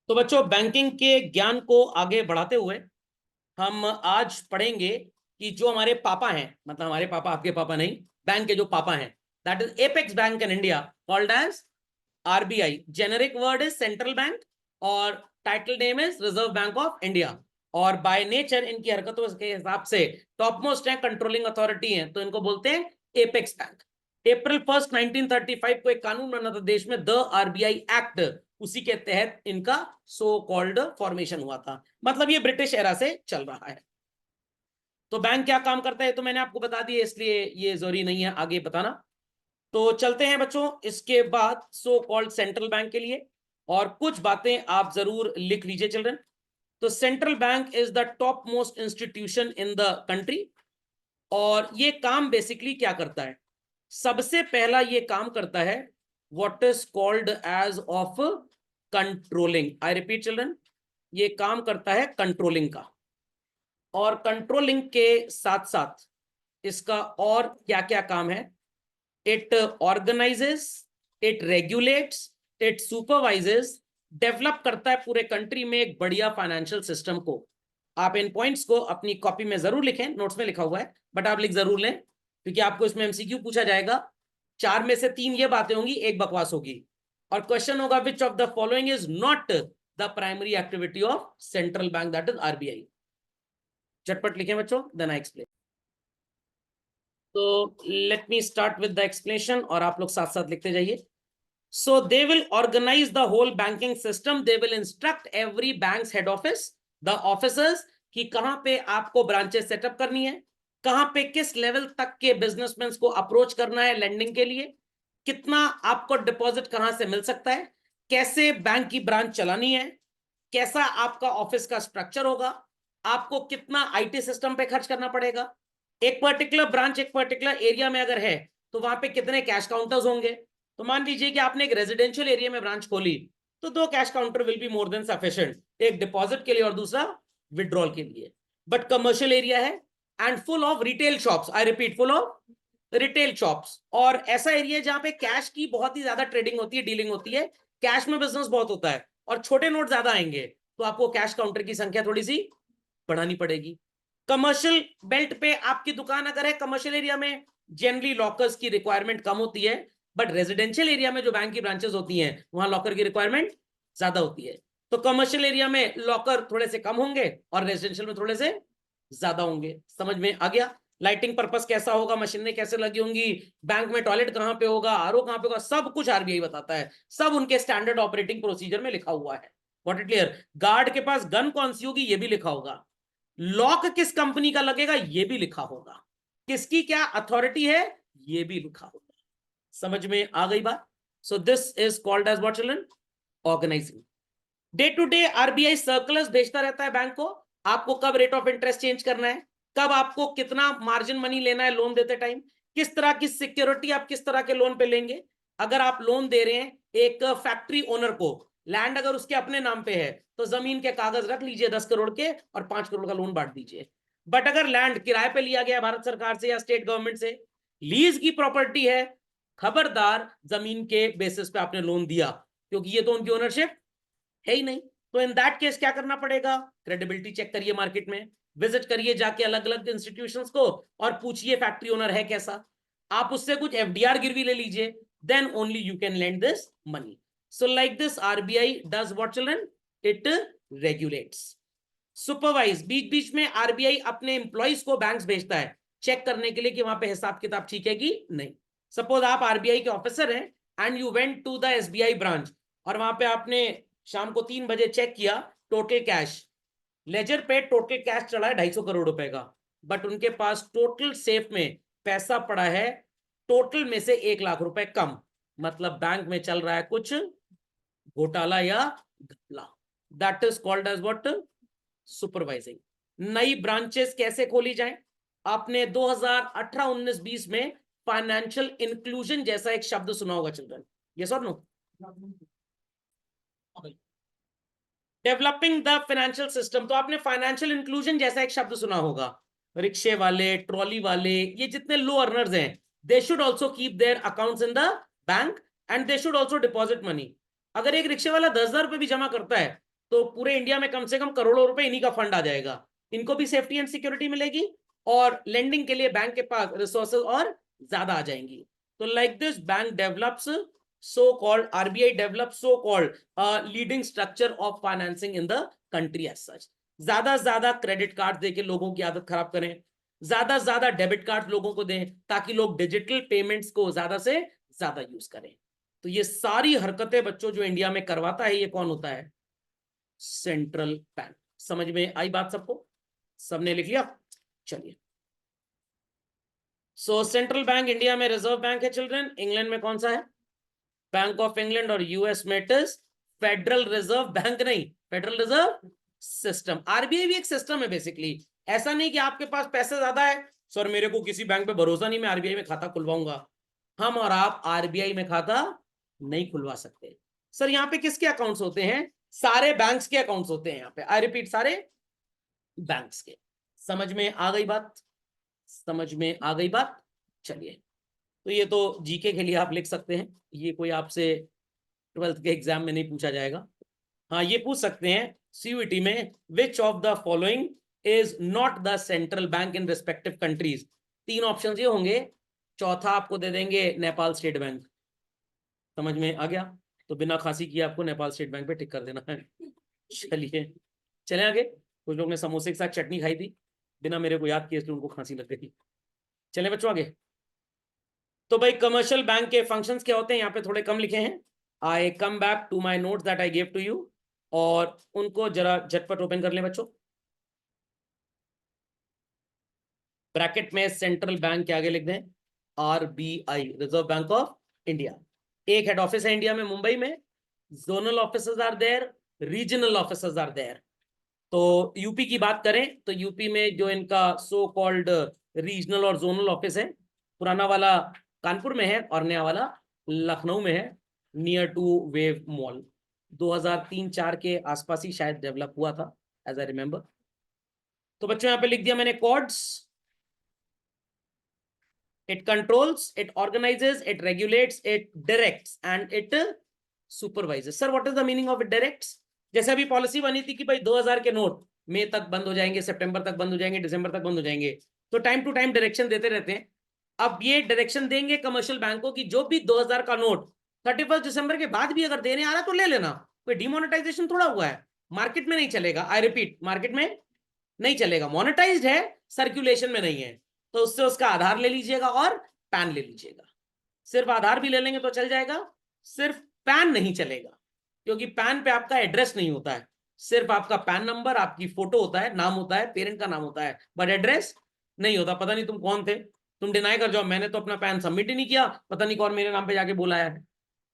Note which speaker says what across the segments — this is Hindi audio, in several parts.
Speaker 1: तो बच्चों, बैंकिंग के ज्ञान को आगे बढ़ाते हुए हम आज पढ़ेंगे कि जो हमारे पापा हैं, मतलब हमारे पापा, आपके पापा नहीं, बैंक के जो पापा हैं, that is apex bank in India, called as RBI. Generic word is central bank और title name is Reserve Bank of India. और बाय नेचर इनकी हरकतों के हिसाब से टॉप मोस्ट है, कंट्रोलिंग अथॉरिटी है, तो इनको बोलते हैं एपेक्स बैंक। April 1, 1935 को एक कानून बना था देश में, द आरबीआई एक्ट, उसी के तहत इनका सो कॉल्ड फॉर्मेशन हुआ था। मतलब ये ब्रिटिश एरा से चल रहा है। तो बैंक क्या काम करता है तो मैंने आपको बता दिया, इसलिए ये जरूरी नहीं है आगे बताना। तो चलते हैं बच्चों इसके बाद सो कॉल्ड सेंट्रल बैंक के लिए, और कुछ बातें आप जरूर लिख लीजिए चिल्ड्रन। तो central bank is the top most institution in the country. और ये काम बेसिकली क्या करता है? सबसे पहला ये काम करता है what is called as of controlling. I repeat children, ये काम करता है कंट्रोलिंग का। और कंट्रोलिंग के साथ साथ इसका और क्या क्या काम है? It organises, it regulates, it supervises, develop करता है पूरे कंट्री में एक बढ़िया फाइनेंशियल सिस्टम को। आप इन पॉइंट्स को अपनी कॉपी में जरूर लिखें, नोट्स में लिखा हुआ है बट आप लिख जरूर लें, क्योंकि आपको इसमें एमसीक्यू पूछा जाएगा। 4 में से 3 ये बातें होंगी, एक बकवास होगी। और क्वेश्चन होगा which of the following is not the primary activity of central bank, that is RBI. झटपट लिखें बच्चों, देन आई एक्सप्लेन। तो let me start with the explanation और आप लोग साथ साथ लिखते जाइए। So they will organize the whole banking system. They will instruct every bank's head office, the officers, कि कहां पे आपको ब्रांचेस सेटअप करनी है, कहां पे किस लेवल तक के बिजनेसमैन को अप्रोच करना है लेंडिंग के लिए, कितना आपको डिपॉजिट कहां से मिल सकता है, कैसे बैंक की ब्रांच चलानी है, कैसा आपका ऑफिस का स्ट्रक्चर होगा, आपको कितना आईटी सिस्टम पे खर्च करना पड़ेगा, एक पर्टिकुलर ब्रांच एक पर्टिकुलर एरिया में अगर है तो वहां पे कितने कैश काउंटर्स होंगे। तो मान लीजिए कि आपने एक रेजिडेंशियल एरिया में ब्रांच खोली, तो 2 cash counter will be more than sufficient, एक डिपॉजिट के लिए और दूसरा विड्रॉल के लिए। बट कमर्शियल एरिया है and full of retail shops, I repeat, full of retail shops, और ऐसा एरिया जहां पे कैश की बहुत ही ज्यादा ट्रेडिंग होती है, डीलिंग होती है, कैश में बिजनेस बहुत होता है और छोटे नोट ज्यादा आएंगे, तो आपको कैश काउंटर की संख्या थोड़ी सी बढ़ानी पड़ेगी। कमर्शियल बेल्ट पे आपकी दुकान अगर है, कमर्शियल एरिया में जनरली लॉकर्स की रिक्वायरमेंट कम होती है, बट रेजिडेंशियल एरिया में जो बैंक की ब्रांचेस होती हैं वहां लॉकर की रिक्वायरमेंट ज्यादा होती है। तो कमर्शियल एरिया में लॉकर थोड़े से कम होंगे और रेजिडेंशियल में थोड़े से ज्यादा होंगे। समझ में आ गया? लाइटिंग पर्पस कैसा होगा, मशीनें कैसे लगी होंगी, बैंक में टॉयलेट कहां पे होगा, आरओ कहां पे होगा, सब कुछ आरबीआई बताता है, सब उनके स्टैंडर्ड ऑपरेटिंग प्रोसीजर में लिखा हुआ है। What it clear? गार्ड के पास गन कौन सी होगी ये भी लिखा होगा, लॉक किस कंपनी का लगेगा ये भी लिखा होगा, किसकी क्या अथॉरिटी है ये भी लिखा होगा। समझ में आ गई बात? So this is called as what children? Organising. Day to day RBI circulars भेजता रहता है बैंक को, आपको कब रेट ऑफ इंटरेस्ट चेंज करना है, कब आपको कितना मार्जिन मनी लेना है लोन देते टाइम, किस तरह की सिक्योरिटी आप किस तरह के लोन पे लेंगे। अगर आप लोन दे रहे हैं एक फैक्ट्री ओनर को, लैंड अगर उसके अपने नाम पे है तो जमीन के कागज रख लीजिए 10 करोड़ के और 5 करोड़ का लोन बांट दीजिए। बट अगर लैंड किराए पे लिया गया भारत सरकार से या स्टेट गवर्नमेंट से, लीज की प्रॉपर्टी है, खबरदार जमीन के बेसिस पे आपने लोन दिया, क्योंकि ये तो उनकी ओनरशिप है ही नहीं। तो इन दैट केस क्या करना पड़ेगा? क्रेडिबिलिटी चेक करिए, मार्केट में विजिट करिए जाके अलग अलग इंस्टीट्यूशंस को और पूछिए फैक्ट्री ओनर है कैसा, आप उससे कुछ एफडीआर गिरवी ले लीजिए, then only you can lend this money. So like this RBI does what children? It regulates, supervise. बीच बीच में आरबीआई अपने एम्प्लॉइज को बैंक्स भेजता है चेक करने के लिए कि वहां पे हिसाब किताब ठीक है कि नहीं। सपोज आप आरबीआई के ऑफिसर हैं and you went to the SBI branch, और वहां पे आपने शाम को 3 बजे चेक किया, टोटल कैश लेजर पे टोटल कैश चढ़ा है 250 करोड़ रुपए का, बट उनके पास टोटल सेफ में पैसा पड़ा है टोटल में से 1 लाख रुपए कम, मतलब बैंक में चल रहा है कुछ घोटाला या घपला। That is called as what? Supervising. नई ब्रांचेस कैसे खोली जाए? आपने 2018-19-20 में फाइनेंशियल इंक्लूजन जैसा एक शब्द सुना होगा चिल्ड्रन, यस और no? Developing the financial system, तो आपने फाइनेंशियल इंक्लूजन जैसा एक शब्द सुना होगा। रिक्शे वाले, ट्रॉली वाले, ये जितने लो अर्नर्स हैं, they should also keep their accounts in the bank and they should also deposit money. अगर एक रिक्शे वाला 10,000 रुपए भी जमा करता है तो पूरे इंडिया में कम से कम करोड़ों रुपए इन्हीं का फंड आ जाएगा, इनको भी सेफ्टी एंड सिक्योरिटी मिलेगी और लेंडिंग के लिए बैंक के पास रिसोर्सेज और ज्यादा आ जाएंगी। तो like this bank develops so called RBI develops so called leading structure of financing in the country as such। ज्यादा क्रेडिट कार्ड देके लोगों की आदत खराब करें, ज्यादा डेबिट कार्ड लोगों को दें ताकि लोग डिजिटल पेमेंट्स को ज्यादा से ज्यादा यूज करें। तो ये सारी हरकतें बच्चों जो इंडिया में करवाता है, ये कौन होता है? Central bank. समझ में आई बात सबको? सबने लिख लिया? चलिए, सो सेंट्रल बैंक इंडिया में रिजर्व बैंक है चिल्ड्रन। इंग्लैंड में कौन सा है? Bank of England. और यूएस में it is federal reserve bank, नहीं फेडरल रिजर्व सिस्टम। आरबीआई भी एक सिस्टम है बेसिकली। ऐसा नहीं कि आपके पास पैसे ज्यादा है, सर मेरे को किसी बैंक पे भरोसा नहीं, मैं आरबीआई में खाता खुलवाऊंगा। हम और आप आरबीआई में खाता नहीं खुलवा सकते। सर यहाँ पे किसके अकाउंट्स होते हैं? सारे बैंक्स के अकाउंट्स होते हैं यहाँ पे। आई रिपीट, सारे बैंक्स के। समझ में आ गई बात? समझ में आ गई बात? चलिए, तो ये तो जीके के लिए आप लिख सकते हैं, ये कोई आपसे 12th के एग्जाम में नहीं पूछा जाएगा। हाँ, ये पूछ सकते हैं सीयूईटी में, which of the following is not the central bank in respective countries. 3 option ये होंगे, चौथा आपको दे देंगे नेपाल स्टेट बैंक। समझ में आ गया? तो बिना खांसी किए आपको नेपाल स्टेट बैंक पे टिक कर देना है। चलिए चलें आगे। कुछ लोग ने समोसे के साथ चटनी खाई थी, बिना मेरे को याद किए, इसलिए उनको खांसी लग गई। चलें बच्चों आगे। तो भाई कमर्शियल बैंक के फंक्शंस क्या होते हैं, यहाँ पे थोड़े कम लिखे हैं। I come back to my notes that I give to you, और उनको जरा झटपट ओपन कर लें बच्चों। ब्रैकेट में सेंट्रल बैंक के आगे लिख दें RBI, Reserve Bank of India. एक हेड ऑफिस है इंडिया में, मुंबई में। Zonal officers are there, regional officers are there. तो यूपी की बात करें तो यूपी में जो इनका सो कॉल्ड रीजनल और जोनल ऑफिस है, पुराना वाला कानपुर में है और नया वाला लखनऊ में है, नियर टू वेव मॉल। 2003-4 के आसपास ही शायद डेवलप हुआ था, एज आई रिमेंबर। तो बच्चों यहाँ पे लिख दिया मैंने कॉर्ड्स। It controls, it organises, it regulates, it directs and it supervises. Sir what is the meaning of it directs? जैसे अभी पॉलिसी बनी थी कि भाई 2000 के नोट मई तक बंद हो जाएंगे, सितंबर तक बंद हो जाएंगे, दिसंबर तक बंद हो जाएंगे, तो टाइम टू टाइम डायरेक्शन देते रहते हैं। अब ये डायरेक्शन देंगे कमर्शियल बैंकों की, जो भी 2000 का नोट 31 दिसंबर के बाद भी अगर देने आ रहा तो ले लेना, कोई डिमोनेटाइजेशन थोड़ा हुआ है, मार्केट में नहीं चलेगा। आई रिपीट, मार्केट में नहीं चलेगा, मोनेटाइज्ड है, सर्कुलेशन में नहीं है। तो उससे उसका आधार ले लीजिएगा और पैन ले लीजिएगा। सिर्फ आधार भी ले लेंगे तो चल जाएगा, सिर्फ पैन नहीं चलेगा, क्योंकि पैन पे आपका एड्रेस नहीं होता है, सिर्फ आपका पैन नंबर, आपकी फोटो होता है, नाम होता है, पेरेंट का नाम होता है, बट एड्रेस नहीं होता। पता नहीं तुम कौन थे, तुम डिनाई कर जाओ, मैंने तो अपना पैन सबमिट ही नहीं किया, पता नहीं कौन मेरे नाम पे जाके बोलाया है।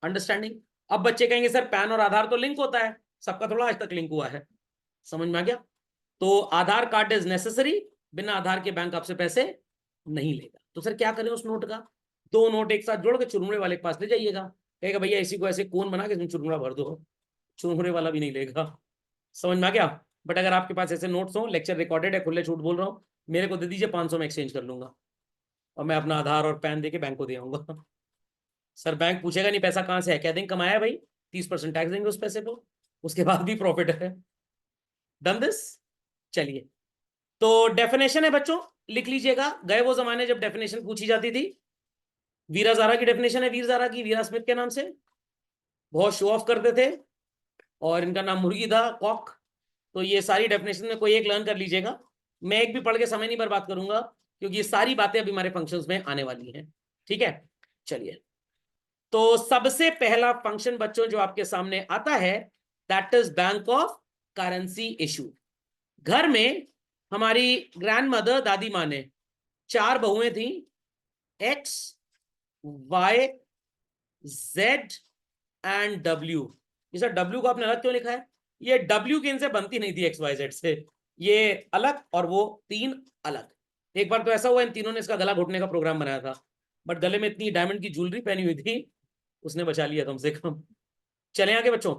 Speaker 1: अंडरस्टैंडिंग? अब बच्चे कहेंगे सर पैन और आधार तो लिंक होता है, सबका थोड़ा आज तक लिंक हुआ है। समझ में आ गया? तो आधार कार्ड इज नेसेसरी, बिना आधार के बैंक आपसे पैसे नहीं लेगा। तो सर क्या करें उस नोट का? 2 नोट एक साथ जोड़ के चुरमुरे वाले के पास ले जाइएगा, कहेगा भैया इसी को ऐसे कोन बना के इसमें चुरमुरा भर दो, चुरमुरे वाला भी नहीं लेगा। समझ में आ गया? बट अगर आपके पास ऐसे नोट्स हो, लेक्चर रिकॉर्डेड है, खुले छूट बोल रहा हूँ, मेरे को दे दीजिए, 500 में एक्सचेंज कर लूंगा और मैं अपना आधार और पैन देके बैंक को दे आऊंगा। सर बैंक पूछेगा नहीं पैसा कहाँ से है, कह देंगे कमाया है भाई, 30% टैक्स देंगे उस पैसे को, उसके बाद भी प्रॉफिट है। Done this? चलिए, तो डेफिनेशन है बच्चों, लिख लीजिएगा। गए वो जमाने जब डेफिनेशन पूछी जाती थी, वीरा ज़ारा की डेफिनेशन है, वीर ज़ारा की, वीरा स्मिथ के नाम से, बहुत शो ऑफ करते थे और इनका नाम मुर्गी था, कॉक। तो ये सारी डेफिनेशन में कोई एक लर्न कर लीजिएगा, मैं एक भी पढ़ के समय नहीं बर्बाद करूंगा, क्योंकि ये सारी बातें अभी हमारे फंक्शंस में आने वाली हैं। ठीक है, चलिए। तो सबसे पहला फंक्शन बच्चों जो आपके सामने आता है, that is bank of currency issue. घर में हमारी ग्रैंड मदर, दादी माँ ने 4 बहुएं थी, X, Y, Z and W. ये सर डब्ल्यू को आपने अलग क्यों लिखा है? ये डब्ल्यू की इनसे बनती नहीं थी एक्स वाई जेड से, ये अलग और वो 3 अलग। एक बार तो ऐसा हुआ इन तीनों ने इसका गला घोटने का प्रोग्राम बनाया था, बट गले में इतनी डायमंड की ज्वेलरी पहनी हुई थी, उसने बचा लिया कम से कम। चले आगे बच्चों।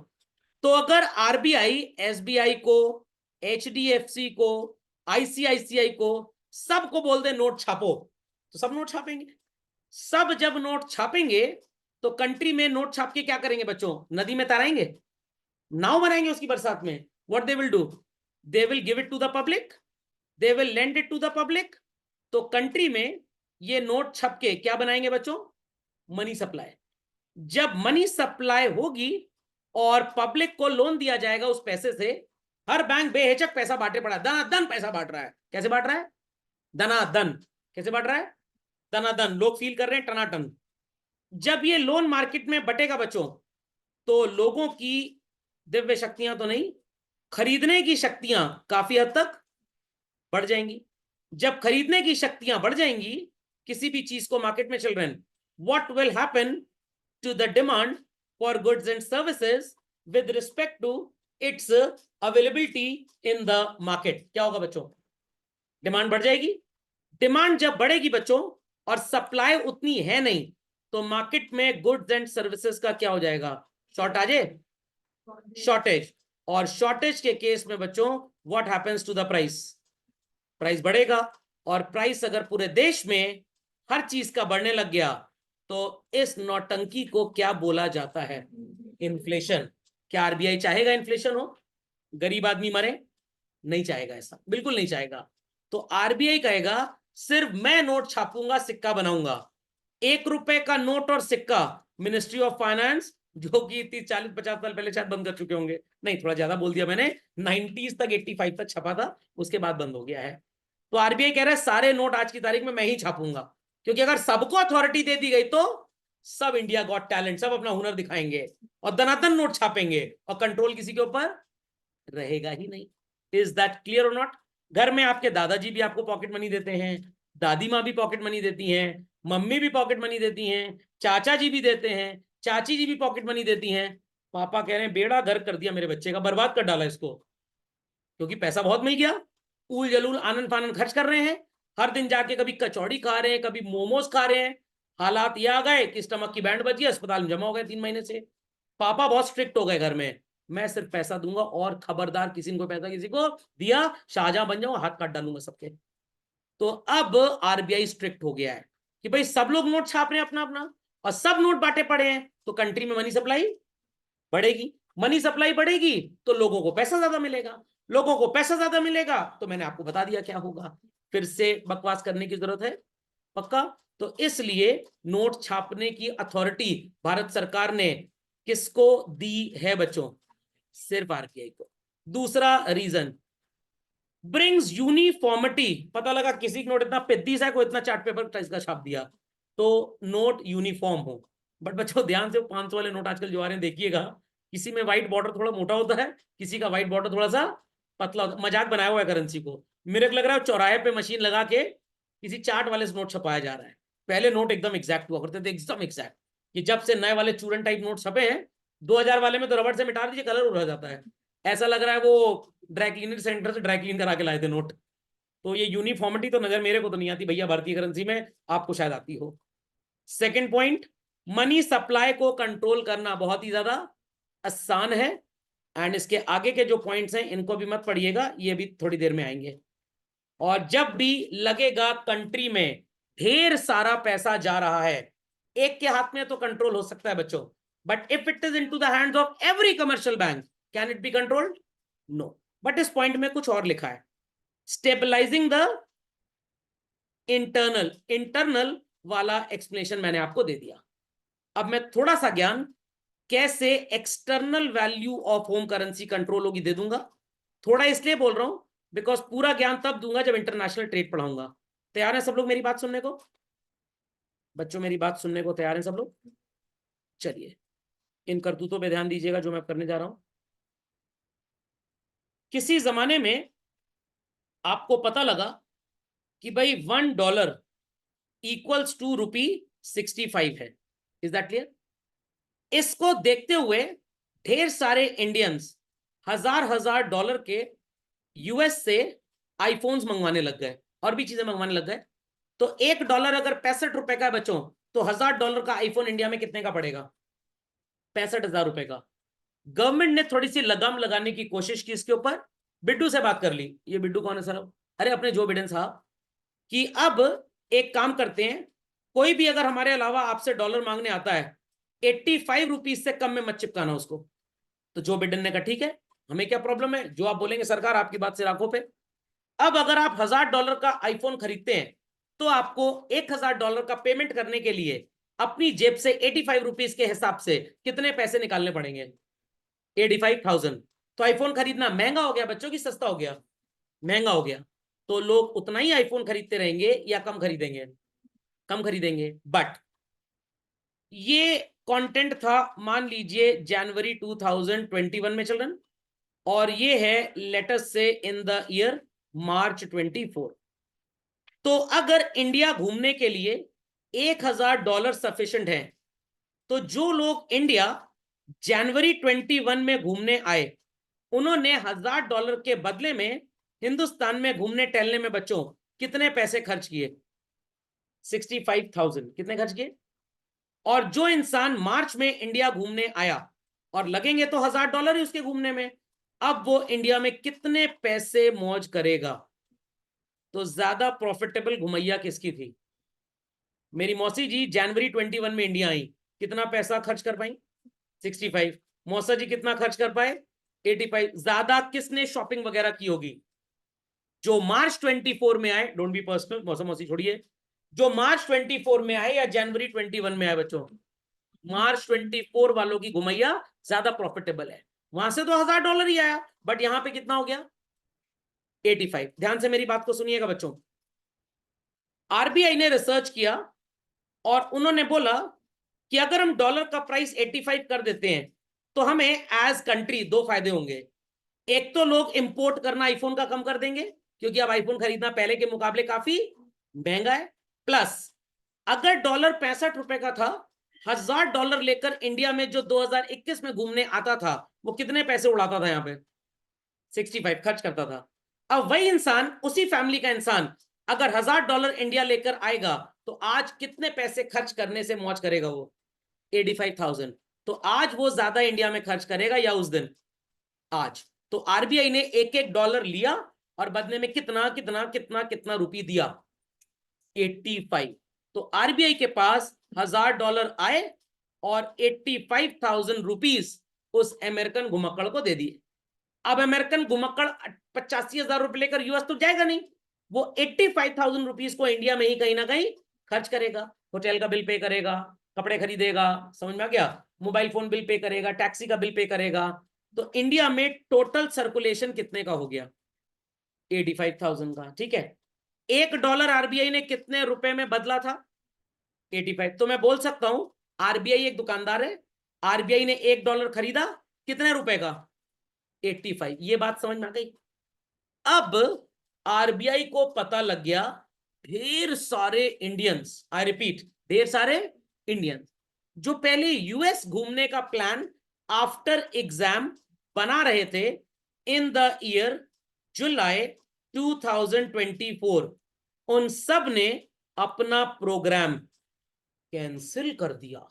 Speaker 1: तो अगर आरबीआई एसबीआई को, एचडीएफसी को, आईसीआईसीआई को, सबको बोल दे नोट छापो, तो सब नोट छापेंगे। सब जब नोट छापेंगे तो कंट्री में नोट छाप के क्या करेंगे बच्चों? नदी में तैराएंगे, नाव बनाएंगे उसकी बरसात में? What they will do, they will give it to the public, they will lend it to the public. तो कंट्री में ये नोट छप के क्या बनाएंगे बच्चों, मनी सप्लाई। जब मनी सप्लाई होगी और पब्लिक को लोन दिया जाएगा उस पैसे से, हर बैंक बेहिचक पैसा बांटे पड़ा, दनादन पैसा बांट रहा है। कैसे बांट रहा है, दनादन। कैसे बांट रहा है, दनादन। लोग फील कर रहे हैं टनाटन। जब ये लोन मार्केट में बटेगा बच्चों, तो लोगों की दिव्य शक्तियां तो नहीं, खरीदने की शक्तियां काफी हद तक बढ़ जाएंगी। जब खरीदने की शक्तियां बढ़ जाएंगी किसी भी चीज को मार्केट में चल रहे हैं, what will happen to the demand for goods and services with respect to its availability in the market. क्या होगा बच्चों, डिमांड बढ़ जाएगी। डिमांड जब बढ़ेगी बच्चों और सप्लाई उतनी है नहीं, तो मार्केट में गुड्स एंड सर्विसेज का क्या हो जाएगा, शॉर्ट आ जाए, शॉर्टेज। और शॉर्टेज के केस में बच्चों what happens to the price, price बढ़ेगा। और प्राइस अगर पूरे देश में हर चीज का बढ़ने लग गया, तो इस नौटंकी को क्या बोला जाता है, इन्फ्लेशन। क्या आरबीआई चाहेगा इन्फ्लेशन हो, गरीब आदमी मरे, नहीं चाहेगा, ऐसा बिल्कुल नहीं चाहेगा। तो आरबीआई कहेगा सिर्फ मैं नोट छापूंगा, सिक्का बनाऊंगा। 1 रुपए का नोट और सिक्का मिनिस्ट्री ऑफ फाइनेंस, जो कि 40-50 साल पहले शायद बंद कर चुके होंगे, नहीं थोड़ा ज्यादा बोल दिया मैंने, 90s तक 85 तक छपा था, उसके बाद बंद हो गया है। तो आरबीआई कह रहा है सारे नोट आज की तारीख में मैं ही छापूंगा, क्योंकि अगर सबको अथॉरिटी दे दी गई तो सब इंडिया गॉट टैलेंट, सब अपना हुनर दिखाएंगे और दनादन नोट छापेंगे और कंट्रोल किसी के ऊपर रहेगा ही नहीं। इज दैट क्लियर और नॉट। घर में आपके दादाजी भी आपको पॉकेट मनी देते हैं, दादी माँ भी पॉकेट मनी देती हैं, मम्मी भी पॉकेट मनी देती हैं, चाचा जी भी देते हैं, चाची जी भी पॉकेट मनी देती हैं। पापा कह रहे हैं बेड़ा गर्क कर दिया मेरे बच्चे का, बर्बाद कर डाला इसको, क्योंकि पैसा बहुत मिल गया, उल जलूल आनंद फानंद खर्च कर रहे हैं। हर दिन जाके कभी कचौड़ी खा रहे हैं, कभी मोमोज खा रहे हैं। हालात ये आ गए कि स्टमक की बैंड बजी, अस्पताल में जमा हो गए 3 महीने से। पापा बहुत स्ट्रिक्ट हो गए घर में, मैं सिर्फ पैसा दूंगा और खबरदार किसी को पैसा किसी को दिया शाहजहां बन जाऊंगा, हाथ काट डालूंगा सबके। तो अब आरबीआई स्ट्रिक्ट हो गया है कि भाई सब लोग नोट छाप रहे हैं अपना अपना और सब नोट बांटे पड़े हैं, तो कंट्री में मनी सप्लाई बढ़ेगी। मनी सप्लाई बढ़ेगी तो लोगों को पैसा ज्यादा मिलेगा, लोगों को पैसा ज्यादा मिलेगा तो मैंने आपको बता दिया क्या होगा। फिर से बकवास करने की जरूरत है, पक्का। तो इसलिए नोट छापने की अथॉरिटी भारत सरकार ने किसको दी है बच्चों, सिर्फ आरबीआई को। दूसरा रीजन, ब्रिंग्स यूनिफॉर्मिटी। पता लगा किसी का नोट इतना पेद्दीस है, कोई इतना चार्ट पेपर इसका छाप दिया, तो नोट यूनिफॉर्म हो। बट बच्चों ध्यान से 500 वाले नोट आजकल जो आ रहे हैं देखिएगा, किसी में व्हाइट बॉर्डर थोड़ा मोटा होता है, किसी का व्हाइट बॉर्डर थोड़ा सा पतला होता है। मजाक बनाया हुआ है करेंसी को। मेरे को लग रहा है चौराहे पे मशीन लगा के किसी चार्ट वाले से नोट छपाया जा रहा है। पहले नोट एकदम एग्जैक्ट हुआ करते थे, एकदम एग्जैक्ट। कि जब से नए वाले चूरन टाइप नोट छपे हैं, 2000 वाले में तो रबड़ से मिटा दीजिए कलर उड़ जाता है, ऐसा लग रहा है वो ड्राई क्लीनर सेंटर से ड्राई क्लीन करा के लाए थे नोट। तो ये यूनिफॉर्मिटी तो नजर मेरे को तो नहीं आती भैया भारतीय करेंसी में, आपको शायद आती हो। सेकंड पॉइंट, मनी सप्लाई को कंट्रोल करना बहुत ही ज्यादा आसान है। एंड इसके आगे के जो पॉइंट्स हैं इनको भी मत पढ़िएगा, ये भी थोड़ी देर में आएंगे। और जब भी लगेगा कंट्री में ढेर सारा पैसा जा रहा है, एक के हाथ में तो कंट्रोल हो सकता है बच्चों, but if it is into the hands of every commercial bank, can it be controlled, no. But इस पॉइंट में कुछ और लिखा है, स्टेबलाइजिंग द इंटरनल। इंटरनल वाला एक्सप्लेनेशन मैंने आपको दे दिया। अब मैं थोड़ा सा ज्ञान कैसे external value of home currency control होगी दे दूंगा। थोड़ा इसलिए बोल रहा हूं बिकॉज पूरा ज्ञान तब दूंगा जब इंटरनेशनल ट्रेड पढ़ाऊंगा। तैयार है सब लोग मेरी बात सुनने को, बच्चों मेरी बात सुनने को तैयार हैं सब लोग। चलिए इन करतूतों पे ध्यान दीजिएगा जो मैं करने जा रहा हूं। किसी जमाने में आपको पता लगा कि भाई $1 इक्वल्स टू ₹65 है, इज दैट क्लियर। इसको देखते हुए ढेर सारे इंडियंस हजार डॉलर के यूएस से आईफोन्स मंगवाने लग गए और भी चीजें मंगवाने लग गए। तो $1 अगर 65 रुपए का है बच्चों, तो $1000 का आईफोन इंडिया में कितने का पड़ेगा, 65,000 रुपए का। गवर्नमेंट ने थोड़ी सी लगाम लगाने की कोशिश की इसके ऊपर, बिड्डू से बात कर ली। ये बिड्डू कौन है सर, अरे अपने जो बिडेन साहब, कि अब एक काम करते हैं, कोई भी अगर हमारे अलावा आपसे डॉलर मांगने आता है, 85 रुपीज से कम में मत चिपकाना उसको। तो जो बिडेन ने कहा ठीक है, हमें क्या प्रॉब्लम है, जो आप बोलेंगे सरकार आपकी बात से राखों पे। अब अगर आप $1000 का आईफोन खरीदते हैं तो आपको $1000 का पेमेंट करने के लिए अपनी जेब से 85 रुपीज के हिसाब से कितने पैसे निकालने पड़ेंगे? 85,000। तो आईफोन खरीदना महंगा हो गया बच्चों की सस्ता हो गया? महंगा हो गया। तो लोग उतना ही आईफोन खरीदते रहेंगे या कम खरीदेंगे? कम खरीदेंगे। बट ये कंटेंट था मान लीजिए जनवरी 2021 में चिल्ड्रन, और ये है लेटेस्ट से इन द ईयर मार्च 24। तो अगर इंडिया घूमने के लिए $1000 सफिशिएंट है, तो जो लोग इंडिया जनवरी 21 में घूमने आए उन्होंने $1000 के बदले में हिंदुस्तान में घूमने टहलने में बच्चों कितने पैसे खर्च किए? 65,000। कितने खर्च किए? और जो इंसान मार्च में इंडिया घूमने आया, और लगेंगे तो $1000 ही उसके घूमने में, अब वो इंडिया में कितने पैसे मौज करेगा? तो ज्यादा प्रॉफिटेबल घुमैया किसकी थी? मेरी मौसी जी जनवरी 21 में इंडिया आई, कितना पैसा खर्च कर पाई? 65। मौसा जी कितना खर्च कर पाए? 85। ज्यादा किसने शॉपिंग वगैरह की होगी? जो मार्च 24 में आए, डोंट बी पर्सनल, मौसा मौसी छोड़िए, जो मार्च 24 में आए या जनवरी 21 में आए बच्चों, मार्च 24 वालों की घुमैया ज्यादा प्रॉफिटेबल है। वहां से तो $1000 ही आया, बट यहां पे कितना हो गया? 85। ध्यान से मेरी बात को सुनिएगा बच्चों। आरबीआई ने रिसर्च किया और उन्होंने बोला कि अगर हम डॉलर का प्राइस 85 कर देते हैं तो हमें एज कंट्री दो फायदे होंगे। एक तो लोग इंपोर्ट करना आईफोन का कम कर देंगे, क्योंकि अब आईफोन खरीदना पहले के मुकाबले काफी महंगा है। प्लस अगर डॉलर 65 रुपए का था, $1000 लेकर इंडिया में जो 2021 में घूमने आता था वो कितने पैसे उड़ाता था? यहाँ पे 65 खर्च करता था। अब वही इंसान, उसी फैमिली का इंसान अगर $1000 इंडिया लेकर आएगा तो आज कितने पैसे खर्च करने से मौज करेगा वो? 85,000। तो आज वो ज्यादा इंडिया में खर्च करेगा या उस दिन? आज। तो आरबीआई ने एक एक डॉलर लिया और बदले में कितना कितना कितना कितना रुपये दिया? 85। तो आरबीआई के पास $1000 आए और 85,000 रुपीज उस अमेरिकन घुमक्कड़ को दे दिए। अब अमेरिकन घुमक्कड़ 85,000 रुपए लेकर यूएस तो जाएगा नहीं, वो 85,000 रुपीज को इंडिया में ही कहीं ना कहीं खर्च करेगा। होटल का बिल पे करेगा, कपड़े खरीदेगा, समझ में आ गया, मोबाइल फोन बिल पे करेगा, टैक्सी का बिल पे करेगा। तो इंडिया में टोटल सर्कुलेशन कितने का हो गया? 85,000 का। ठीक है, $1 आरबीआई ने कितने रुपए में बदला था? 85। तो मैं बोल सकता हूं आरबीआई एक दुकानदार है, आरबीआई ने $1 खरीदा, कितने रुपए का? 85। ये बात समझ में आ गई? अब आरबीआई को पता लग गया ढेर सारे इंडियंस, आई रिपीट ढेर सारे इंडियंस जो पहले यूएस घूमने का प्लान आफ्टर एग्जाम बना रहे थे इन द ईयर जुलाई 2024, उन सब ने अपना प्रोग्राम कैंसिल कर दिया।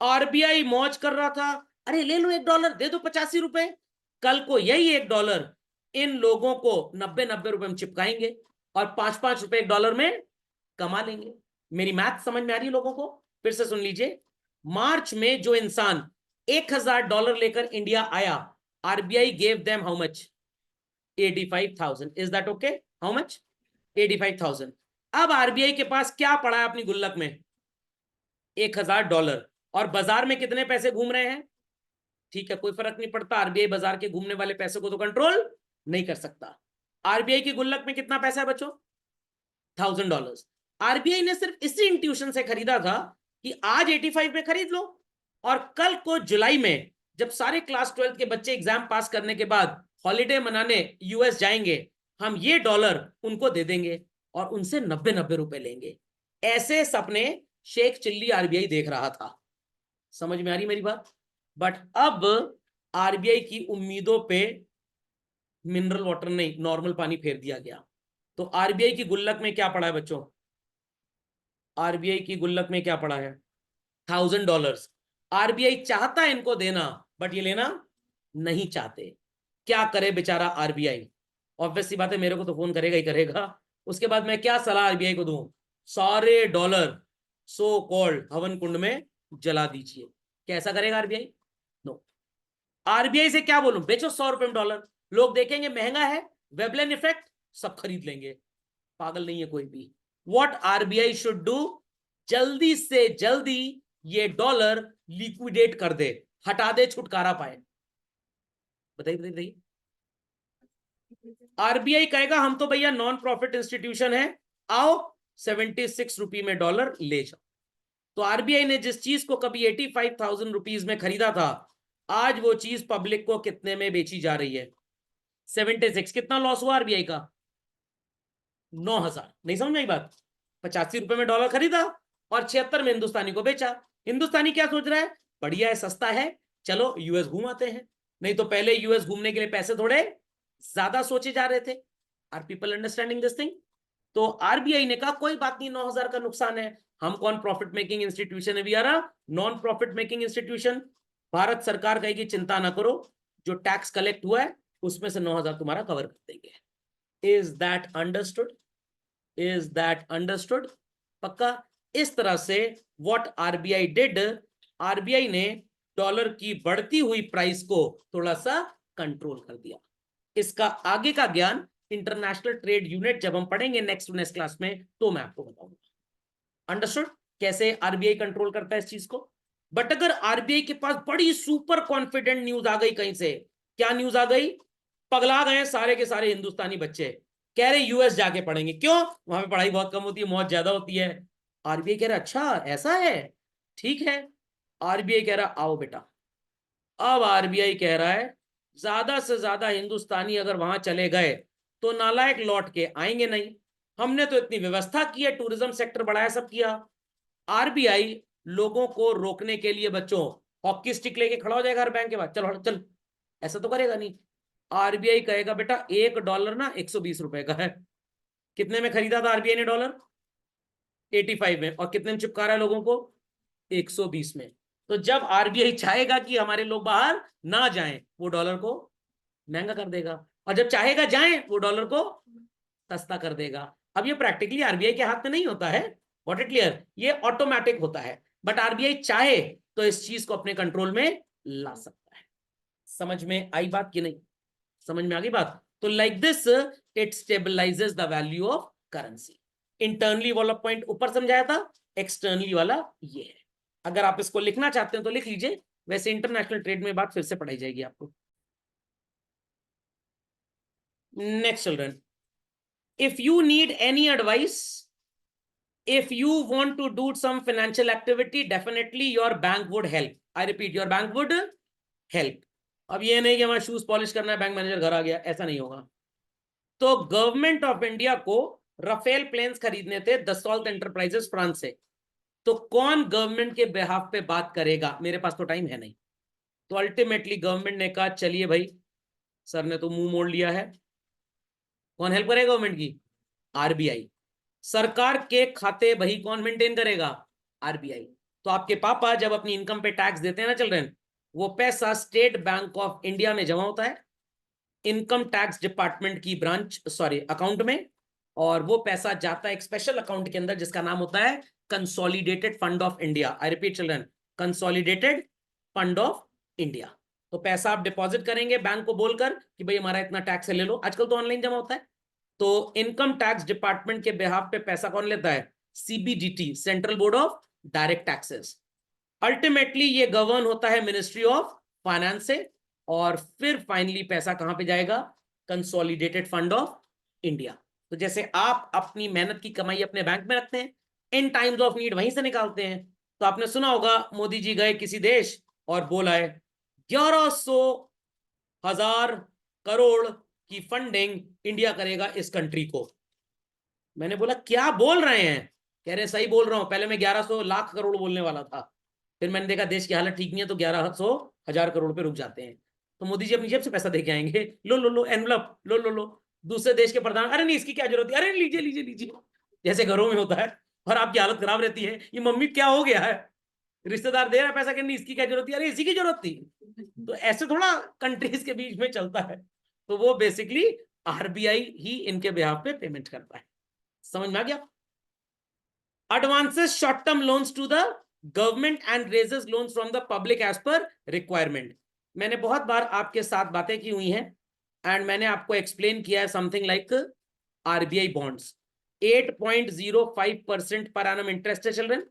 Speaker 1: आरबीआई मौज कर रहा था, अरे ले लो $1, दे दो 85 रुपए। कल को यही $1 इन लोगों को 90-90 रुपए में चिपकाएंगे और 5-5 रुपए $1 में कमा लेंगे। मेरी मैथ समझ में आ रही है लोगों को? फिर से सुन लीजिए। मार्च में जो इंसान $1000 लेकर इंडिया आया, RBI gave them how much? 85,000। Is that okay? How much? 85,000। अब आरबीआई के पास क्या पड़ा है अपनी गुल्लक में? $1000। और बाजार में कितने पैसे घूम रहे हैं? ठीक है, कोई फर्क नहीं पड़ता, आरबीआई बाजार के घूमने वाले पैसे को तो कंट्रोल नहीं कर सकता। आरबीआई की गुल्लक में कितना पैसा है बच्चों? $1000। आरबीआई ने सिर्फ इसी इंट्यूशन से खरीदा था कि आज 85 में खरीद लो और कल को जुलाई में जब सारे क्लास 12 के बच्चे एग्जाम पास करने के बाद हॉलीडे मनाने यूएस जाएंगे, हम ये डॉलर उनको दे देंगे और उनसे 90-90 रुपए लेंगे। ऐसे सपने शेख चिल्ली आरबीआई देख रहा था। समझ में आ रही मेरी बात? बट अब आरबीआई की उम्मीदों पे मिनरल वाटर नहीं, नॉर्मल पानी फेर दिया गया। तो आरबीआई की गुल्लक में क्या पड़ा है बच्चों? आरबीआई की गुल्लक में क्या पड़ा है? $1000। आरबीआई चाहता है इनको देना, बट ये लेना नहीं चाहते। क्या करे बेचारा आरबीआई? ऑब्वियस सी बात है, मेरे को तो फोन करेगा ही करेगा। उसके बाद मैं क्या सलाह आरबीआई को दूं? सारे डॉलर सो कॉल्ड हवन कुंड में जला दीजिए। कैसा करेगा आरबीआई? नो। आरबीआई से क्या बोलूं, बेचो 100 रुपए में डॉलर, लोग देखेंगे महंगा है, वेबलेन इफेक्ट, सब खरीद लेंगे। पागल नहीं है कोई भी। व्हाट आरबीआई शुड डू, जल्दी से जल्दी ये डॉलर लिक्विडेट कर दे, हटा दे, छुटकारा पाए। बताइए बताइए बताइए। आरबीआई कहेगा हम तो भैया नॉन प्रॉफिट इंस्टीट्यूशन है, आओ 76 रुपये में डॉलर ले जाओ। तो आरबीआई ने जिस चीज को कभी 85,000 रुपीज में खरीदा था, आज वो चीज पब्लिक को कितने में बेची जा रही है, 76। कितना लॉस हुआ आरबीआई का, 9,000। नहीं समझ में आई बात। 85 रुपए में डॉलर खरीदा और 76 में हिंदुस्तानी को बेचा। हिंदुस्तानी क्या सोच रहा है, बढ़िया है, सस्ता है, चलो यूएस घूम आते हैं। नहीं तो पहले यूएस घूमने के लिए पैसे थोड़े ज्यादा सोचे जा रहे थे। Are people understanding this thing. तो आरबीआई ने कहा कोई बात नहीं, 9,000 का नुकसान है, हम कौन प्रॉफिट मेकिंग इंस्टीट्यूशन है, we are a non profit making institution. Bharat सरकार कहेगी चिंता ना करो, जो टैक्स कलेक्ट हुआ है उसमें से 9,000 तुम्हारा कवर कर देंगे। Is that understood, is that understood. पक्का। इस तरह से व्हाट आरबीआई डिड, आरबीआई ने डॉलर की बढ़ती हुई प्राइस को थोड़ा सा कंट्रोल कर दिया। इसका आगे का ज्ञान इंटरनेशनल ट्रेड यूनिट जब हम पढ़ेंगे नेक्स्ट क्लास में तो मैं आपको बताऊंगा। अंडरस्टूड कैसे आरबीआई कंट्रोल करता है इस चीज को। बट अगर आरबीआई के पास बड़ी सुपर कॉन्फिडेंट न्यूज आ गई कहीं से, क्या न्यूज आ गई, पगला गए सारे के सारे हिंदुस्तानी बच्चे, कह रहे यूएस जाके पढ़ेंगे, क्यों, वहां पे पढ़ाई बहुत कम होती है, मौज ज्यादा होती है। आरबीआई कह रहा अच्छा ऐसा है, ठीक है। आरबीआई कह रहा आओ बेटा। अब आरबीआई कह रहा है ज्यादा से ज्यादा हिंदुस्तानी अगर वहां चले गए तो नालायक लौट के आएंगे नहीं। हमने तो इतनी व्यवस्था की है, टूरिज्म सेक्टर बढ़ाया, सब किया। आरबीआई लोगों को रोकने के लिए बच्चों हॉकी स्टिक लेके खड़ा हो जाएगा हर बैंक के बाद, चलो चल, ऐसा तो करेगा नहीं। आरबीआई कहेगा बेटा $1 ना 120 रुपए का है। कितने में खरीदा था आरबीआई ने डॉलर, 85 में, और कितने में चिपका रहा है लोगों को, 120 में। तो जब आरबीआई चाहेगा कि हमारे लोग बाहर ना जाएं, वो डॉलर को महंगा कर देगा, और जब चाहेगा जाएं वो डॉलर को सस्ता कर देगा। अब ये प्रैक्टिकली आरबीआई के हाथ में नहीं होता है, व्हाट इट क्लियर, ये ऑटोमेटिक होता है। बट आरबीआई चाहे तो इस चीज को अपने कंट्रोल में ला सकता है। समझ में आई बात कि नहीं, समझ में आ गई बात। तो like this it stabilises the value of currency. Internally वाला पॉइंट ऊपर समझाया था, एक्सटर्नली वाला ये है। अगर आप इसको लिखना चाहते हैं तो लिख लीजिए, वैसे इंटरनेशनल ट्रेड में बात फिर से पढ़ाई जाएगी आपको। Next children, if you need any advice, if you want to do some financial activity, definitely your bank would help. I repeat, your bank would help. अब ये नहीं कि हमारा शूज पॉलिश करना है, बैंक मैनेजर घर आ गया, ऐसा नहीं होगा। तो गवर्नमेंट ऑफ इंडिया को राफेल प्लेन्स खरीदने थे दसॉल्ट एंटरप्राइजेस फ्रांस से। तो कौन गवर्नमेंट के बिहाफ पे बात करेगा, मेरे पास तो टाइम है नहीं। तो अल्टीमेटली गवर्नमेंट ने कहा चलिए भाई, सर ने तो मुंह मोड़ लिया है, कौन हेल्प करेगा गवर्नमेंट की, आरबीआई। सरकार के खाते वही कौन मेंटेन करेगा, आरबीआई। तो आपके पापा जब अपनी इनकम पे टैक्स देते हैं ना चिल्ड्रन, वो पैसा स्टेट बैंक ऑफ इंडिया में जमा होता है, इनकम टैक्स डिपार्टमेंट की ब्रांच सॉरी अकाउंट में, और वो पैसा जाता है एक स्पेशल अकाउंट के अंदर जिसका नाम होता है consolidated fund of India. I repeat children, consolidated fund of India. तो पैसा आप डिपॉजिट करेंगे बैंक को बोलकर कि भाई हमारा इतना टैक्स है ले लो, आजकल तो ऑनलाइन जमा होता है। तो इनकम टैक्स डिपार्टमेंट के बिहाफ पे पैसा कौन लेता है, CBDT, central board of direct taxes. Ultimately ये गवर्न होता है मिनिस्ट्री ऑफ फाइनेंस से, और फिर फाइनली पैसा कहां पे जाएगा, कंसोलिडेटेड फंड ऑफ इंडिया। तो जैसे आप अपनी मेहनत की कमाई अपने बैंक में रखते हैं, इन टाइम्स ऑफ नीड वहीं से निकालते हैं। तो आपने सुना होगा मोदी जी गए किसी देश और बोला है 1100,000 करोड़ की फंडिंग इंडिया करेगा इस कंट्री को। मैंने बोला क्या बोल रहे हैं, कह रहे सही बोल रहा हूं, पहले मैं 1100 लाख करोड़ बोलने वाला था, फिर मैंने देखा देश की हालत ठीक नहीं है तो 1100,000 करोड़ पे रुक जाते हैं। तो मोदी जी अपनी जेब से पैसा देके आएंगे, लो लो लो एनवलप लो लो लो। दूसरे देश के प्रधान, अरे नहीं इसकी क्या जरूरत है, अरे लीजिए लीजिए लीजिए, जैसे घरों में होता है। और आपकी हालत खराब रहती है, ये मम्मी क्या हो गया है, रिश्तेदार दे रहा है पैसा, कि नहीं इसकी क्या जरूरत थी, अरे इसी की जरूरत थी। तो ऐसे थोड़ा कंट्रीज के बीच में चलता है। तो वो बेसिकली आरबीआई ही इनके बिहाफ पे पेमेंट करता है। समझ में आ गया। advances short term loans to the government and raises loans from the public as per requirement. मैंने बहुत बार आपके साथ बातें की हुई हैं एंड मैंने आपको एक्सप्लेन किया है something like RBI bonds 8.05% per annum interest है चिल्ड्रन,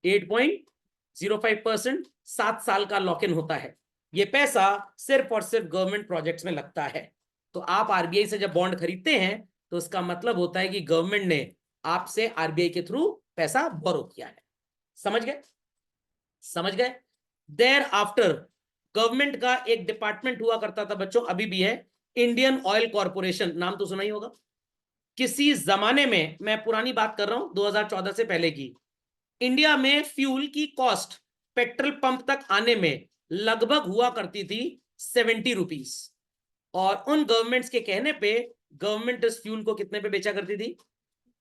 Speaker 1: 8.05%, 7 साल का लॉक इन होता है। ये पैसा सिर्फ और सिर्फ गवर्नमेंट प्रोजेक्ट्स में लगता है। तो आप आरबीआई से जब बॉन्ड खरीदते हैं तो इसका मतलब होता है कि गवर्नमेंट ने आपसे आरबीआई के थ्रू पैसा बोरो किया है। समझ गए? समझ गए? देयर आफ्टर गवर्नमेंट का एक डिपार्टमेंट हुआ करता था बच्चों, अभी भी है, इंडियन ऑयल कॉर्पोरेशन, नाम तो सुना ही होगा। किसी जमाने में, मैं पुरानी बात कर रहा हूं 2014 से पहले की, इंडिया में फ्यूल की कॉस्ट पेट्रोल पंप तक आने में लगभग हुआ करती थी 70 रुपीस, और उन गवर्नमेंट्स के कहने पे गवर्नमेंट इस फ्यूल को कितने पे बेचा करती थी?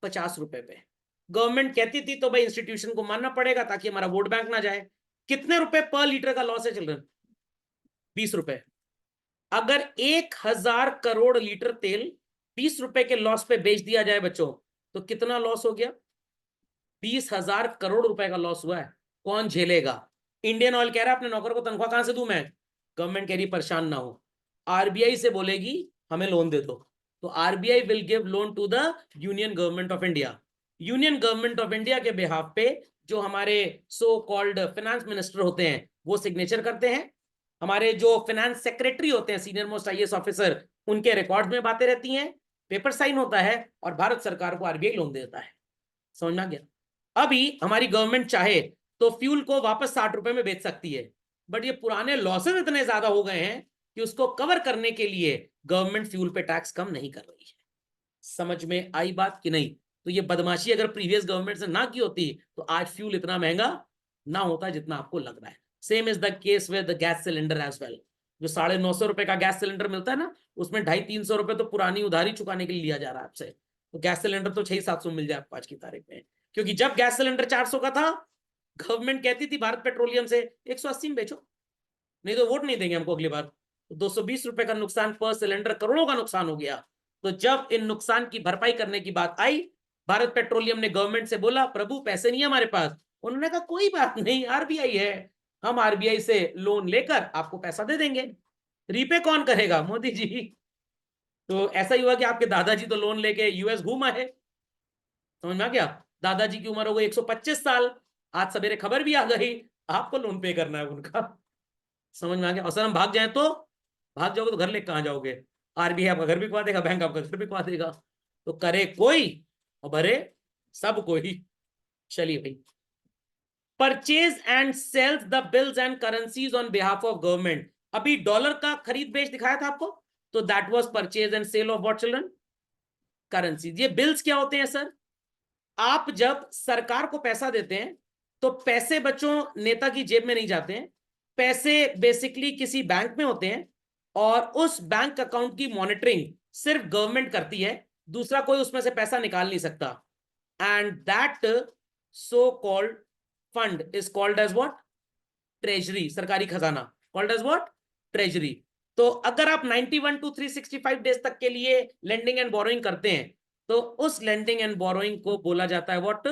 Speaker 1: 50 रुपए पे। गवर्नमेंट कहती थी तो भाई इंस्टीट्यूशन को मानना पड़ेगा ताकि हमारा वोट बैंक ना जाए। कितने रुपए पर लीटर का लॉस है चिल्ड्रन? 20 रुपए। अगर 1000 करोड़ लीटर तेल 20 रुपए के लॉस पे बेच दिया जाए बच्चों, तो कितना लॉस हो गया? 20,000 करोड़ रुपए का लॉस हुआ है। कौन झेलेगा? इंडियन ऑयल कह रहा है अपने नौकर को तनख्वाह कहां से दूं मैं? गवर्नमेंट कह रही परेशान ना हो, आरबीआई से बोलेगी हमें लोन दे दो, तो RBI will give loan to the union government of India. Union government of India के बिहाफ पे जो हमारे सो कॉल्ड फाइनेंस मिनिस्टर होते हैं वो सिग्नेचर करते हैं, हमारे जो फाइनेंस सेक्रेटरी होते हैं सीनियर मोस्ट आईएएस ऑफिसर, उनके रिकॉर्ड में बातें रहती हैं, पेपर साइन होता है और भारत सरकार को आरबीआई लोन देता है। समझ में आ गया? अभी हमारी गवर्नमेंट चाहे तो फ्यूल को वापस 60 रुपए में बेच सकती है, बट ये पुराने लॉसेस इतने ज्यादा हो गए हैं कि उसको कवर करने के लिए गवर्नमेंट फ्यूल पे टैक्स कम नहीं कर रही है। समझ में आई बात कि नहीं? तो ये बदमाशी अगर प्रीवियस गवर्नमेंट से ना की होती तो आज फ्यूल इतना महंगा ना होता जितना आपको लग रहा है। Same is the case with the gas cylinder as well. जो 950 रुपए का गैस सिलेंडर मिलता है ना, उसमें 250-300 रुपए तो पुरानी उधारी चुकाने के लिए लिया जा रहा है आपसे, तो गैस सिलेंडर तो 600-700 मिल जाए आपको आज की तारीख में। क्योंकि जब गैस सिलेंडर 400 का था, गवर्नमेंट कहती थी भारत पेट्रोलियम से 180 में बेचो, नहीं तो वोट नहीं देंगे हमको अगली बार। तो 220 रुपए का नुकसान पर सिलेंडर, करोड़ों का नुकसान हो गया। तो जब इन नुकसान की भरपाई करने की बात आई, भारत पेट्रोलियम ने गवर्नमेंट से बोला प्रभु पैसे नहीं है हमारे पास। उन्होंने कहा कोई बात नहीं, आरबीआई है, हम आरबीआई से लोन लेकर आपको पैसा दे देंगे। रीपे कौन करेगा? मोदी जी। तो ऐसा ही हुआ कि आपके दादाजी तो लोन लेके यूएस घूम आए। समझ में आ गया? दादाजी की उम्र हो गई 125 साल, आज सवेरे खबर भी आ गई आपको लोन पे करना है उनका। समझ में आ गया? और सर हम भाग जाए तो? भाग जाओगे तो घर लेके कहां जाओगे? आरबीआई आपका घर भी खुआ देगा, बैंक आपका घर भी खुआ देगा। तो करे कोई और भरे सब कोई। चलिए भाई, purchase and sales the bills and currencies on behalf of government. अभी डॉलर का खरीद बेच दिखाया था आपको, तो that was purchase and sale of what children? Currencies. ये बिल्स क्या होते हैं सर? आप जब सरकार को पैसा देते हैं तो पैसे बच्चों नेता की जेब में नहीं जाते हैं, पैसे बेसिकली किसी बैंक में होते हैं और उस बैंक अकाउंट की मॉनिटरिंग सिर्फ गवर्नमेंट करती है, दूसरा कोई उसमें से पैसा निकाल नहीं सकता। And that so called fund is called as what? Treasury, सरकारी खजाना, कॉल्ड एज व्हाट? ट्रेजरी। तो अगर आप 91 to 365 डेज तक के लिए लेंडिंग एंड बोरोइंग करते हैं तो उस लेंडिंग एंड बोरोइंग को बोला जाता है व्हाट?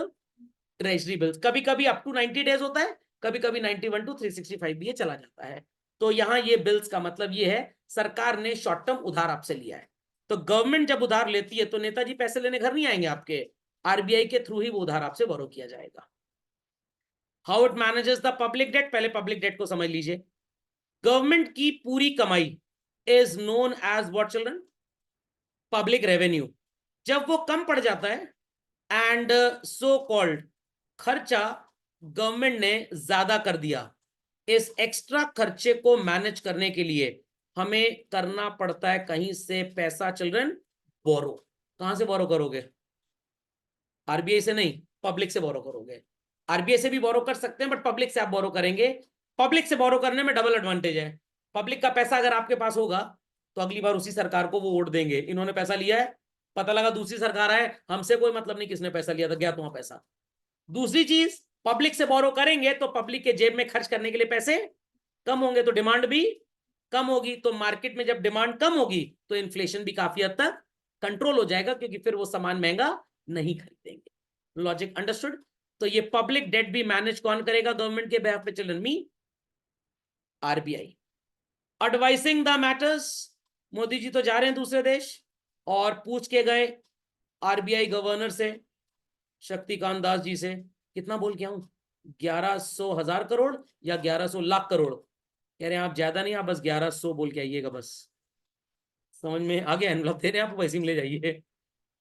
Speaker 1: Treasury bills. कभी कभी अप टू 90 डेज होता है, कभी कभी 91 to 365 भी ये चला जाता है। तो यहां ये बिल्स का मतलब ये है सरकार ने शॉर्ट टर्म उधार आपसे लिया है। तो गवर्नमेंट जब उधार लेती है तो नेताजी पैसे लेने घर नहीं आएंगे आपके, आरबीआई के थ्रू ही वो उधार आपसे बोरो किया जाएगा। How it manages the public debt, पहले पब्लिक डेट को समझ लीजिए। गवर्नमेंट की पूरी कमाई is known as what children? Public revenue. जब वो कम पड़ जाता है एंड सो कॉल्ड खर्चा गवर्नमेंट ने ज्यादा कर दिया, इस एक्स्ट्रा खर्चे को मैनेज करने के लिए हमें करना पड़ता है कहीं से पैसा चिल्ड्रन बोरो। कहां से बोरो करोगे? आरबीआई से नहीं, पब्लिक से बोरो करोगे। आरबीआई से भी बोरो कर सकते हैं बट पब्लिक से आप बोरो करेंगे। पब्लिक से बोरो करने में डबल एडवांटेज है। पब्लिक का पैसा अगर आपके पास होगा तो अगली बार उसी सरकार को वो वोट देंगे, इन्होंने पैसा लिया है, पता लगा दूसरी सरकार है, हमसे कोई मतलब नहीं किसने पैसा लिया था, गया तुम्हारा पैसा। दूसरी चीज, पब्लिक से बोरो करेंगे तो पब्लिक के जेब में खर्च करने के लिए पैसे कम होंगे, तो डिमांड भी कम होगी। तो मार्केट में जब डिमांड कम होगी तो इन्फ्लेशन भी काफी हद तक कंट्रोल हो जाएगा, क्योंकि फिर वो सामान महंगा नहीं खरीदेंगे। Logic understood? तो ये पब्लिक डेट भी मैनेज कौन करेगा गवर्नमेंट के बिहाफ पे children? Me, RBI. Advising the matters, Modi ji तो जा रहे हैं दूसरे देश, और पूछ के गए आरबीआई गवर्नर से, शक्तिकांत दास जी से, कितना बोल के आऊं, 1100,000 करोड़ या 1100 लाख करोड़? कह रहे हैं आप ज्यादा नहीं, आप बस 1100 बोल के आइएगा बस। समझ में आ गया? एनवलप दे रहे हैं आपको, वैसे में ले जाइए।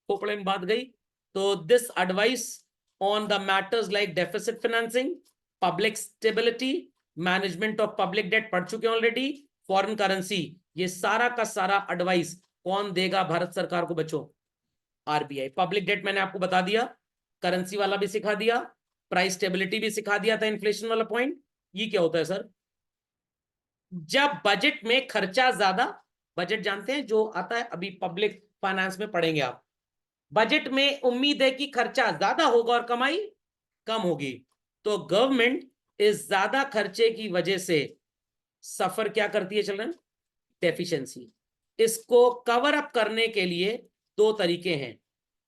Speaker 1: खोपड़े में बात गई। तो this advice on the matters like deficit financing, public stability, management of public debt पढ़ चुके ऑलरेडी, फॉरेन करेंसी, ये सारा का सारा एडवाइस कौन देगा भारत सरकार को बच्चों? आरबीआई। पब्लिक डेट मैंने आपको बता दिया, करेंसी वाला भी सिखा दिया, प्राइस स्टेबिलिटी भी सिखा दिया था, इन्फ्लेशन वाला पॉइंट। ये क्या होता है सर? जब बजट में खर्चा ज्यादा, बजट जानते हैं जो आता है, अभी पब्लिक फाइनेंस में पढ़ेंगे आप, बजट में उम्मीद है कि खर्चा ज्यादा होगा और कमाई कम होगी, तो गवर्नमेंट इस ज्यादा खर्चे की वजह से सफर क्या करती है चिल्ड्रन? डेफिशिएंसी। इसको कवर अप करने के लिए दो तरीके हैं,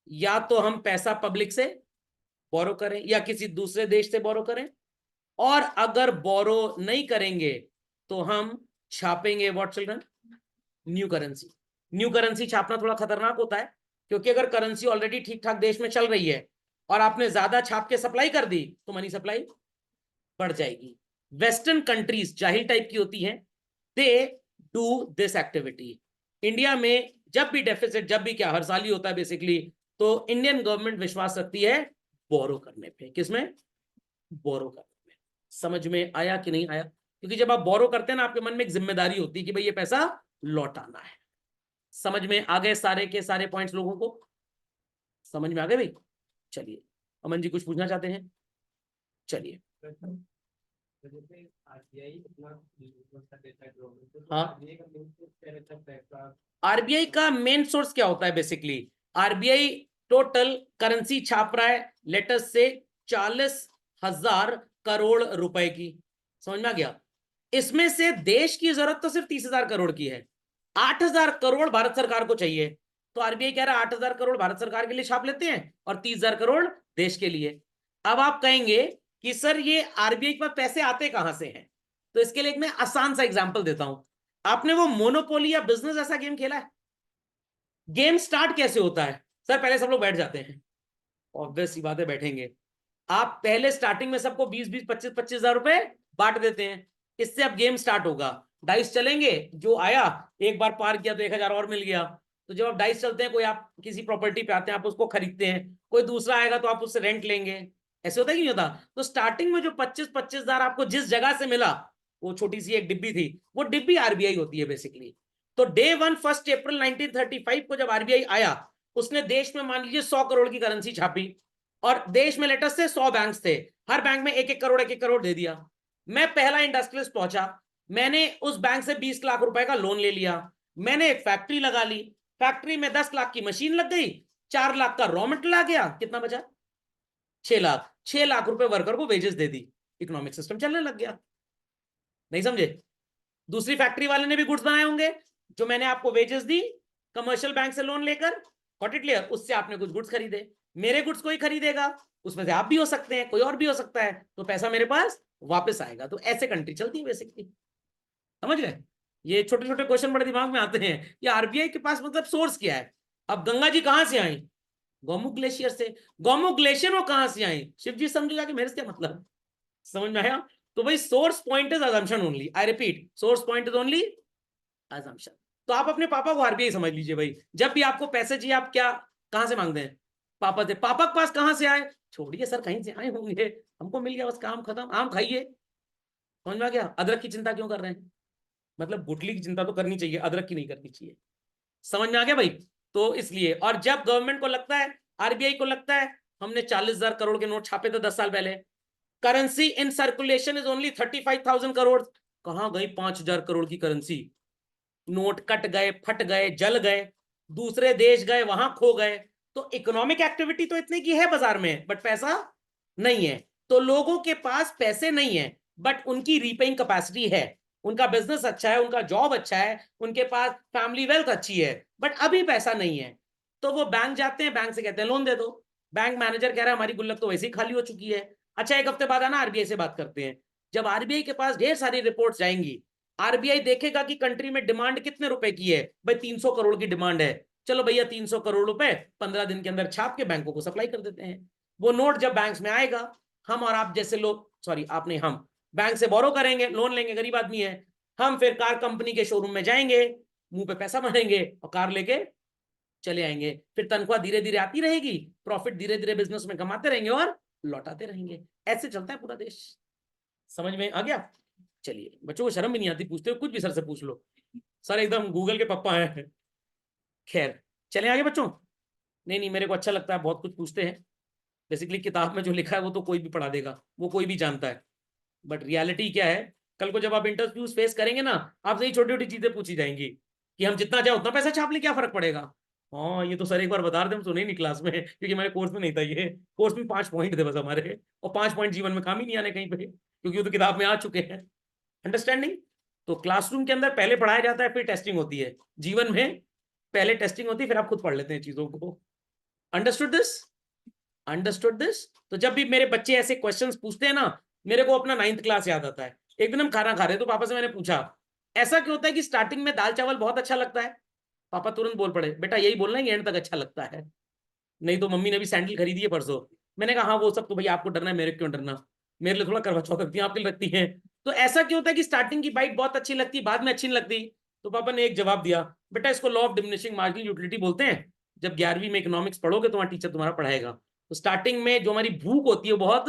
Speaker 1: या तो हम पैसा पब्लिक से बोरो करें या किसी दूसरे देश से बोरो करें, और अगर बोरो नहीं करेंगे तो हम छापेंगे what children? New currency. New currency छापना थोड़ा खतरनाक होता है, क्योंकि अगर करेंसी ऑलरेडी ठीक ठाक देश में चल रही है और आपने ज्यादा छाप के सप्लाई कर दी तो मनी सप्लाई बढ़ जाएगी। वेस्टर्न कंट्रीज जाहिल टाइप की होती हैं, they do this activity. India में जब भी डेफिसिट, जब भी क्या, हर साल ही होता है बेसिकली, तो इंडियन गवर्नमेंट विश्वास रखती है बोरो करने पे। किसमें? बोरो करने में। समझ में आया कि नहीं आया? क्योंकि जब आप बोरो करते हैं ना, आपके मन में एक जिम्मेदारी होती है कि भाई ये पैसा लौटाना है। समझ में आ गए सारे के सारे पॉइंट्स लोगों को? समझ में आ गए भाई? चलिए, अमन जी कुछ पूछना चाहते हैं? चलिए। हाँ, आरबीआई का मेन सोर्स क्या होता है बेसिकली? आरबीआई टोटल करेंसी छाप रहा है लेटेस्ट से 40,000 करोड़ रुपए की। समझ में आ गया? इसमें से देश की जरूरत तो सिर्फ 30,000 करोड़ की है, 8,000 करोड़ भारत सरकार को चाहिए। तो आरबीआई कह रहा है 8,000 करोड़ भारत सरकार के लिए छाप लेते हैं और 30,000 करोड़ देश के लिए। अब आप कहेंगे कि सर ये आरबीआई के पास पैसे आते कहां से हैं? तो इसके लिए मैं आसान सा एग्जांपल देता हूं। आपने वो मोनोपोली या बिजनेस ऐसा गेम खेला है? गेम स्टार्ट कैसे होता है? सर पहले सब लोग बैठ जाते हैं, ऑब्वियस सी बात है बैठेंगे। आप पहले स्टार्टिंग में सबको 20-20, 25-25 हजार रुपए बांट देते हैं, इससे अब गेम स्टार्ट होगा। डाइस चलेंगे, जो आया एक बार पार किया तो 1,000 और मिल गया। तो जब आप डाइस चलते हैं, कोई आप किसी प्रॉपर्टी पे आते हैं, आप उसको खरीदते हैं, कोई दूसरा आएगा तो आप उससे रेंट लेंगे। ऐसे होता है कि नहीं होता? तो स्टार्टिंग में जो 25-25 हजार आपको जिस जगह से मिला, वो छोटी सी एक डिब्बी थी, वो डिब्बी आरबीआई होती है बेसिकली। तो डे 1 1 अप्रैल 1935 को जब आरबीआई आया, उसने देश में मान लीजिए 100 करोड़ की करेंसी छापी, और देश में लेटेस्ट से 100 बैंक थे, हर बैंक में 1-1 करोड़ दे दिया। मैं पहला इंडस्ट्रियलिस्ट पहुंचा, मैंने उस बैंक से 20 लाख रुपए का लोन ले लिया, मैंने एक फैक्ट्री लगा ली, फैक्ट्री में 10 लाख की मशीन लग गई, 4 लाख का रॉ मटेरियल आ गया, कितना बचा? 6 लाख। 6 लाख रुपए वर्कर को वेजेस दे दी, इकोनॉमिक सिस्टम चलने लग गया। नहीं समझे? दूसरी फैक्ट्री वाले ने भी गुड्स बनाए होंगे, जो मैंने आपको वेजेस दी कमर्शियल बैंक से लोन लेकर, गॉट इट क्लियर? उससे आपने कुछ गुड्स खरीदे, मेरे गुड्स कोई खरीदेगा, उसमें से आप भी हो सकते हैं, कोई और भी हो सकता है, तो पैसा मेरे पास वापस आएगा। तो ऐसे कंट्री चलती है बेसिकली। समझ गए? ये छोटे छोटे क्वेश्चन बड़े दिमाग में आते हैं कि आरबीआई के पास मतलब सोर्स क्या है। अब गंगा जी कहां से आई? गोमुख ग्लेशियर से। गोमुख ग्लेशियर वो कहां से आई? शिव जी समझेगा कि मेरे से क्या मतलब? समझ में आया? तो भाई source point is assumption only, I repeat, source point is only assumption. तो आप अपने पापा को आरबीआई समझ लीजिए भाई, जब भी आपको पैसे चाहिए आप क्या कहां से मांगते हैं? पापा से। पापा के पास कहां से आए? छोड़िए सर, कहीं से आए होंगे, हमको मिल गया बस, काम खत्म, आम खाइए। समझ में आ गया? अदरक की चिंता क्यों कर रहे हैं? मतलब गुटली की चिंता तो करनी चाहिए, अदरक की नहीं करनी चाहिए। समझ में आ गया भाई? तो इसलिए, और जब गवर्नमेंट को लगता है, आरबीआई को लगता है हमने 40,000 करोड़ के नोट छापे थे 10 साल पहले, currency in circulation is only 35,000 crore, कहां गई 5,000 करोड़ की करेंसी? नोट कट गए, फट गए, जल गए, दूसरे देश गए, वहां खो गए। तो इकोनॉमिक एक्टिविटी तो इतने की है बाजार में, बट पैसा नहीं है। तो लोगों के पास पैसे नहीं है, बट उनकी रीपेइंग कैपेसिटी है, उनका बिजनेस अच्छा है, उनका जॉब अच्छा है, उनके पास फैमिली वेल्थ अच्छी है, बट अभी पैसा नहीं है। तो वो बैंक जाते हैं, बैंक से कहते हैं लोन दे दो। बैंक मैनेजर कह रहा है हमारी गुल्लक तो वैसे ही खाली हो चुकी है। अच्छा, एक हफ्ते बाद आना, आरबीआई से बात करते हैं। जब आरबीआई के पास ढेर सारी रिपोर्ट्स जाएंगी आरबीआई देखेगा कि कंट्री में डिमांड कितने रुपए की है, भाई 300 करोड़ की डिमांड है, चलो भैया 300 करोड़ रुपए 15 दिन के अंदर छाप के बैंकों को सप्लाई कर देते हैं। वो नोट जब बैंक्स में आएगा, हम और आप जैसे लोग, सॉरी आपने, हम बैंक से बोरो करेंगे, लोन लेंगे, गरीब आदमी है, हम फिर कार कंपनी के शोरूम में जाएंगे, मुंह पे पैसा मारेंगे और कार लेके चले आएंगे। फिर तनख्वाह धीरे धीरे आती रहेगी, प्रॉफिट धीरे धीरे बिजनेस में कमाते रहेंगे और लौटाते रहेंगे। ऐसे चलता है पूरा देश। समझ में आ गया? चलिए, बच्चों को शर्म भी नहीं आती, पूछते हो कुछ भी सर से पूछ लो, सर एकदम गूगल के पप्पा हैं। खैर चले आगे बच्चों। नहीं नहीं, मेरे को अच्छा लगता है, बहुत कुछ पूछते हैं। बेसिकली किताब में जो लिखा है वो तो कोई भी पढ़ा देगा, वो कोई भी जानता है, बट रियलिटी क्या है, कल को जब आप इंटरव्यूज फेस करेंगे ना, आपसे ही छोटी छोटी चीजें पूछी जाएंगी कि हम जितना चाहे उतना पैसा छाप लें, क्या फर्क पड़ेगा। हाँ ये तो सर एक बार बता रहे, हम सुने नहीं क्लास में, क्योंकि हमारे कोर्स में नहीं था ये। कोर्स में 5 पॉइंट थे बस हमारे, और 5 पॉइंट जीवन में काम ही नहीं आने कहीं पे, क्योंकि वो तो किताब में आ चुके हैं। अंडरस्टैंडिंग? तो क्लासरूम के अंदर पहले पढ़ाया जाता है, फिर टेस्टिंग होती है। जीवन में पहले टेस्टिंग होती है, फिर आप खुद पढ़ लेते हैं चीजों को। Understood this? Understood this? तो जब भी मेरे बच्चे ऐसे क्वेश्चंस पूछते हैं ना, मेरे को अपना 9th क्लास याद आता है। एक दिन हम खाना खा रहे तो पापा से मैंने पूछा, ऐसा क्यों होता है कि स्टार्टिंग में दाल चावल बहुत अच्छा लगता है? पापा तुरंत बोल पड़े, बेटा यही बोलना है कि एंड तक अच्छा लगता है, नहीं तो मम्मी ने भी सैंडल खरीदी है परसों। मैंने कहा हाँ वो सब तो भैया आपको डरना है, मेरे क्यों डरना, मेरे लिए थोड़ा करवा चौथ रखती है, आपके लिए रखती है। तो ऐसा क्यों होता है कि स्टार्टिंग की बाइट बहुत अच्छी लगती, बाद में अच्छी नहीं लगती? तो पापा ने एक जवाब दिया, बेटा इसको law of diminishing marginal utility बोलते हैं। जब 11वीं में इकोनॉमिक्स पढ़ोगे तो वहां टीचर तुम्हारा पढ़ाएगा। तो स्टार्टिंग में जो हमारी भूख होती है बहुत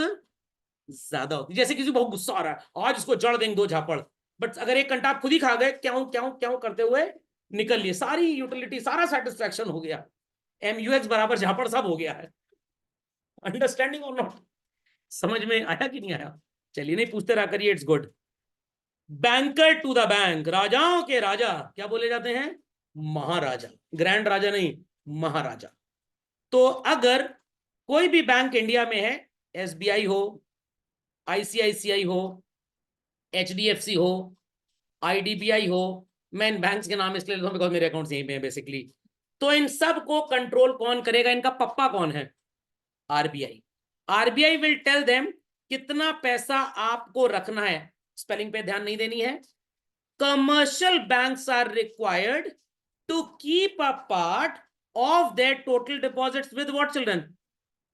Speaker 1: ज्यादा होती है, जैसे किसी बहुत गुस्सा आ रहा है, आज इसको जड़ देंगे 2 झापड़, बट अगर 1 घंटा आप खुद ही खा गए, क्यों क्यों क्यों करते हुए निकल लिए, सारी यूटिलिटी, सारा सेटिस्फैक्शन हो गया, MUX बराबर झापड़ सब हो गया है। अंडरस्टैंडिंग और नॉट? समझ में आया कि नहीं आया? चलिए, नहीं पूछते रहा करिए, it's good. Banker to the bank, राजाओं के राजा क्या बोले जाते हैं? महाराजा। ग्रैंड राजा नहीं, महाराजा। तो अगर कोई भी बैंक इंडिया में है, SBI हो, ICICI हो, HDFC हो, IDBI हो, मैं इन बैंक्स के नाम इसलिए लेता हूं बिकॉज मेरे अकाउंट्स यहीं पे हैं बेसिकली, तो इन सब को कंट्रोल कौन करेगा? इनका पप्पा कौन है? RBI. RBI will tell them कितना पैसा आपको रखना है। स्पेलिंग पे ध्यान नहीं देनी है। Commercial banks are required to keep a part of their total deposits with what children?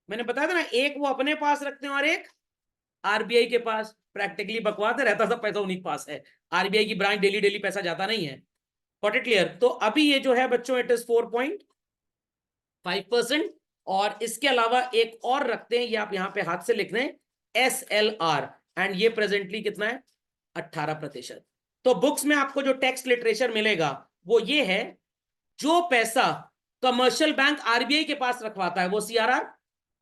Speaker 1: मैंने बताया था ना, एक वो अपने पास रखते हैं और एक आरबीआई के पास। प्रैक्टिकली बकवास है, रहता सब पैसा उन्हीं के पास है, आरबीआई की ब्रांच डेली डेली पैसा जाता नहीं है। Got it clear? तो अभी ये जो है बच्चों, इट इज 4.5%। और इसके अलावा एक और रखते हैं, ये आप यहां पे हाथ से लिख दें, SLR, एंड ये प्रेजेंटली कितना है? 18%। तो बुक्स में आपको जो टैक्स लिटरेचर मिलेगा वो ये है, जो पैसा कमर्शियल बैंक आरबीआई के पास रखवाता है वो CRR,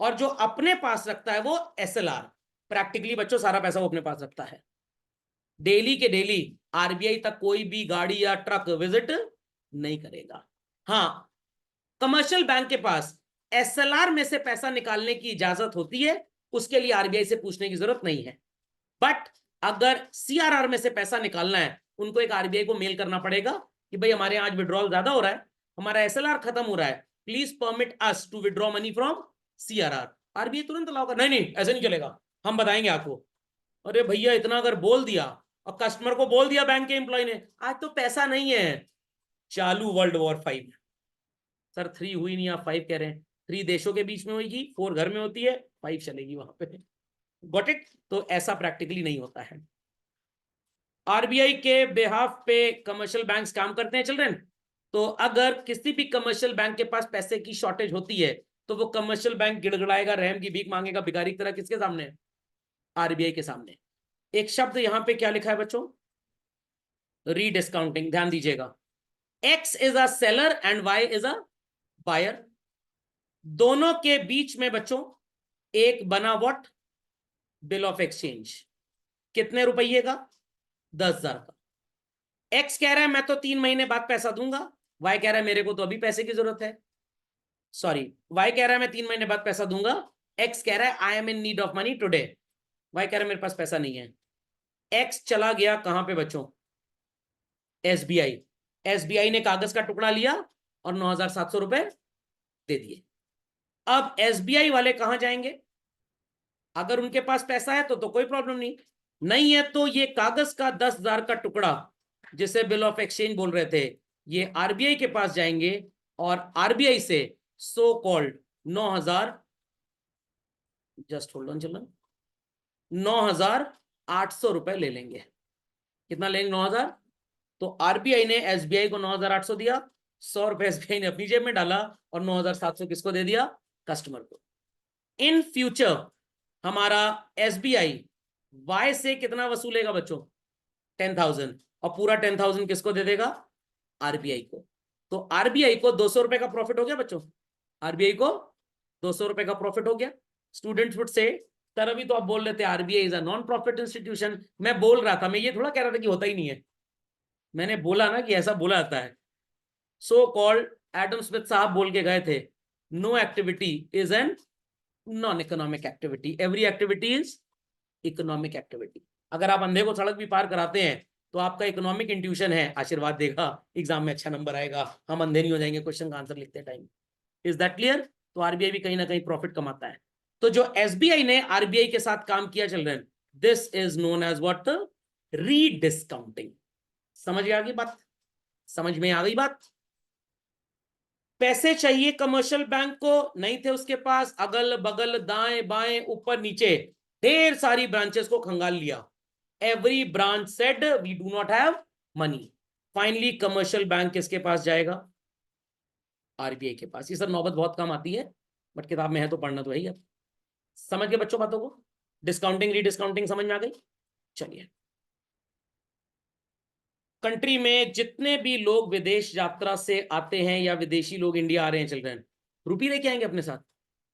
Speaker 1: और जो अपने पास रखता है वो SLR। प्रैक्टिकली बच्चों सारा पैसा वो अपने पास रखता है। डेली के डेली आरबीआई तक कोई भी गाड़ी या ट्रक विजिट नहीं करेगा। हाँ, कमर्शियल बैंक के पास SLR में से पैसा निकालने की इजाजत होती है, उसके लिए आरबीआई से पूछने की जरूरत नहीं है। बट अगर CRR में से पैसा निकालना है, उनको एक आरबीआई को मेल करना पड़ेगा कि भाई हमारे यहाँ आज विड्रॉल ज्यादा हो रहा है, हमारा SLR खत्म हो रहा है, please permit us to withdraw money from CRR। RBI तुरंत अलाउ कर, नहीं नहीं ऐसे नहीं चलेगा, हम बताएंगे आपको। अरे भैया इतना अगर बोल दिया, और कस्टमर को बोल दिया बैंक के एम्प्लॉय ने, आज तो पैसा नहीं है, चालू World War 5। सर 3 हुई नहीं, आप 5 कह रहे हैं। 3 देशों के बीच में होगी, 4 घर में होती है, 5 चलेगी वहां पे। Got it? तो ऐसा प्रैक्टिकली नहीं होता है। आरबीआई के बिहाफ पे कमर्शियल बैंक्स काम करते हैं चिल्ड्रन। तो अगर किसी भी कमर्शियल बैंक के पास पैसे की शॉर्टेज होती है, तो वो कमर्शियल बैंक गिड़गिड़ाएगा, रहम की भीख मांगेगा भिखारी की तरह, किसके सामने? आरबीआई के सामने। एक शब्द यहां पे क्या लिखा है बच्चों? रीडिस्काउंटिंग, ध्यान दीजिएगा। X is a seller and Y is a buyer. दोनों के बीच में बच्चों एक बना व्हाट? Bill of exchange. कितने रुपये का? 10,000 का। X कह रहा है मैं तो 3 महीने बाद पैसा दूंगा, Y कह रहा है मेरे को तो अभी पैसे की जरूरत है। सॉरी, Y कह रहा है मैं 3 महीने बाद पैसा दूंगा, X कह रहा है I am in need of money today. Y कह रहा है मेरे पास पैसा नहीं है। X चला गया कहां पे बच्चों? SBI। SBI ने कागज का टुकड़ा लिया और 9,700 रुपए दे दिए। अब SBI वाले कहां जाएंगे? अगर उनके पास पैसा है तो कोई प्रॉब्लम नहीं, नहीं है तो ये कागज का 10,000 का टुकड़ा जिसे बिल ऑफ एक्सचेंज बोल रहे थे, ये आरबीआई के पास जाएंगे और आरबीआई से so called 9,000, just hold on children, 9,800 रुपए ले लेंगे। कितना लेंगे? 9,000। तो आरबीआई ने एसबीआई को 9,800 दिया, 100 रुपए एसबीआई ने अपनी जेब में डाला और 9,700 किसको दे दिया? कस्टमर को। इन फ्यूचर हमारा एसबीआई वाई से कितना वसूलेगा बच्चों? 10,000, और पूरा 10,000 किसको दे देगा? आरबीआई को। तो आरबीआई को 200 रुपए का प्रॉफिट हो गया बच्चों, आरबीआई को 200 रुपए का प्रॉफिट हो गया। स्टूडेंट्स वुड से सर अभी तो आप बोल रहे थे RBI is a non profit institution. मैं बोल रहा था, मैं ये थोड़ा कह रहा था कि होता ही नहीं है, मैंने बोला ना कि ऐसा बोला जाता है। सो कॉल्ड एडम स्मिथ साहब बोल के गए थे, no activity is an non economic activity, every activity is economic activity. अगर आप अंधे को सड़क भी पार कराते हैं तो आपका इकोनॉमिक इंट्यूशन है, आशीर्वाद देगा, एग्जाम में अच्छा नंबर आएगा, हम अंधे नहीं हो जाएंगे क्वेश्चन का आंसर लिखते टाइम। Is that clear? तो आरबीआई भी कहीं ना कहीं प्रॉफिट कमाता है। तो जो एसबीआई ने आरबीआई के साथ काम किया children, this is known as what? Rediscounting. समझ आ गई बात? समझ में आ गई बात? पैसे चाहिए कमर्शियल बैंक को, नहीं थे उसके पास, अगल बगल दाएं बाएं ऊपर नीचे ढेर सारी ब्रांचेस को खंगाल लिया। Every branch said we do not have money. Finally commercial bank किसके पास जाएगा? आरबीआई के पास। ये सर नौबत बहुत कम आती है, बट किताब में है तो पढ़ना तो है ही। अब समझ गए बच्चों बातों को? डिस्काउंटिंग रीडिस्काउंटिंग समझ में आ गई? चलिए, कंट्री में जितने भी लोग विदेश यात्रा से आते हैं या विदेशी लोग इंडिया आ रहे हैं चिल्ड्रन, रुपये लेके आएंगे अपने साथ।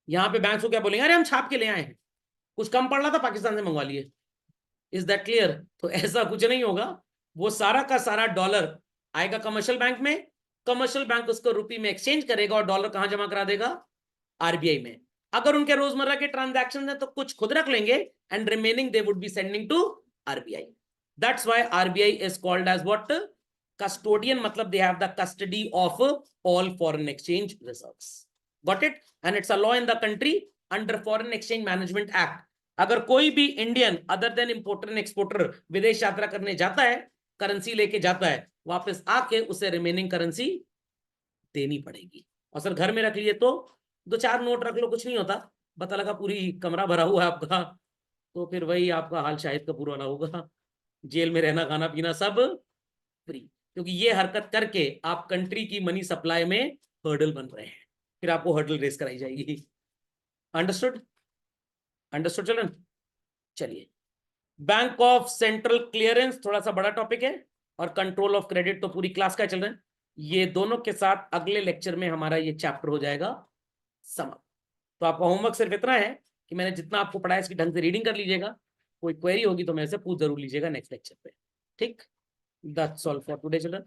Speaker 1: यहाँ पे बैंक को क्या बोलेंगे? अरे हम छाप के ले आए हैं, कुछ कम पड़ रहा था पाकिस्तान से मंगवा लिए। Is that clear? तो ऐसा कुछ नहीं होगा, वो सारा का सारा डॉलर आएगा कमर्शियल बैंक में, कमर्शियल बैंक उसको रुपये में एक्सचेंज करेगा और डॉलर कहां जमा करा देगा? आरबीआई में। अगर उनके रोजमर्रा के ट्रांजैक्शन है तो कुछ खुद रख लेंगे and remaining they would be sending to RBI. That's why RBI is called as what? Custodian, मतलब they have the custody of all foreign exchange reserves. Got it? And it's a law in the country under foreign exchange management act. अगर कोई भी Indian other than importer and exporter विदेश यात्रा करने जाता है, करेंसी लेके जाता है, वापस आके उसे रिमेनिंग करेंसी देनी पड़ेगी। और सर घर में रख लिए तो 2-4 नोट रख लो, कुछ नहीं होता, पता लगा पूरी कमरा भरा हुआ है आपका, तो फिर वही आपका हाल शाहिद कपूर वाला होगा, जेल में रहना खाना पीना सब फ्री। क्योंकि ये हरकत करके आप कंट्री की मनी सप्लाई में हर्डल बन रहे हैं, फिर आपको हर्डल रेस कराई जाएगी। अंडरस्टूड? Understood children? चलिए, बैंक ऑफ सेंट्रल क्लियरेंस थोड़ा सा बड़ा टॉपिक है, और कंट्रोल ऑफ क्रेडिट तो पूरी क्लास का चल रहा है। ये दोनों के साथ अगले लेक्चर में हमारा ये चैप्टर हो जाएगा समाप्त। तो आपका होमवर्क सिर्फ इतना है कि मैंने जितना आपको पढ़ाया इसकी ढंग से रीडिंग कर लीजिएगा, कोई क्वेरी होगी तो मेरे से पूछ जरूर लीजिएगा नेक्स्ट लेक्चर पे। ठीक? That's all for today children.